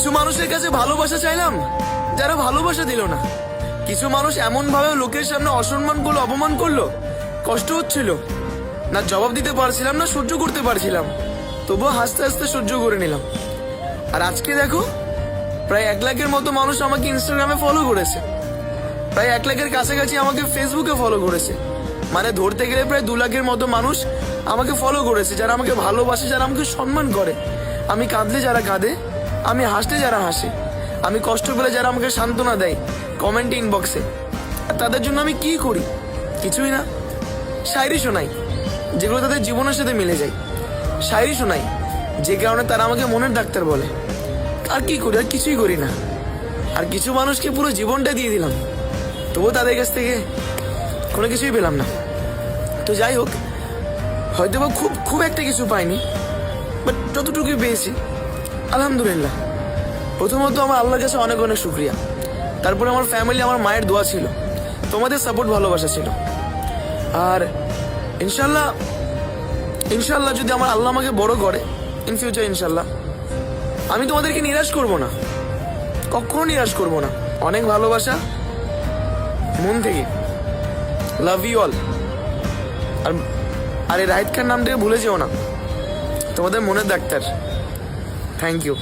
কিছু মানুষের কাছে ভালোবাসা চাইলাম, যারা ভালোবাসা দিল না। কিছু মানুষ এমন ভাবে লোকের সামনে অসম্মান করলো, অপমান করলো, কষ্ট হচ্ছিল, না জবাব দিতে পারছিলাম না সহ্য করতে পারছিলাম, তবুও হাসতে হাসতে সহ্য করে নিলাম। আর আজকে দেখো, প্রায় 1 লাখের মতো মানুষ আমাকে ইনস্টাগ্রামে ফলো করেছে, প্রায় 1 লাখের কাছাকাছি আমাকে ফেসবুকে ফলো করেছে, মানে ধরতে গেলে প্রায় 2 লাখের মতো মানুষ আমাকে ফলো করেছে, যারা আমাকে ভালোবাসে, যারা আমাকে সম্মান করে। আমি কাঁদলে যারা কাঁদে, আমি হাসলে যারা হাসে, আমি কষ্ট পেলে যারা আমাকে সান্ত্বনা দেয় কমেন্ট ইনবক্সে। আর তাদের জন্য আমি কি করি? কিছুই না। শায়রি শোনাই, যেগুলো তাদের জীবনের সাথে মিলে যায়। শায়রি শোনাই, যে কারণে তারা আমাকে মনের ডাক্তার বলে। আর কি করি? আর কিছুই করি না। আর কিছু মানুষকে পুরো জীবনটা দিয়ে দিলাম, তবুও তাদের কাছ থেকে কোনো কিছুই পেলাম না। তো যাই হোক, হয়তো বা খুব খুব একটা কিছু পাইনি, বাট যতটুকুই পেয়েছি আলহামদুলিল্লাহ। প্রথমত আমার আল্লাহর কাছে অনেক অনেক শুক্রিয়া। তারপরে আমার ফ্যামিলি, আমার মায়ের দোয়া ছিল, তোমাদের সাপোর্ট, ভালোবাসা ছিল। আর ইনশাল্লাহ ইনশাল্লাহ যদি আমার আল্লাহ আমাকে বড় করে ইন ফিউচার, ইনশাল্লাহ আমি তোমাদেরকে নিরাশ করব না, কখনো নিরাশ করব না। অনেক ভালোবাসা মন থেকে, লাভ ইউ অল। আর এই রাহিদ খান নামটাকে ভুলে যেও না, তোমাদের মনের ডাক্তার। Thank you.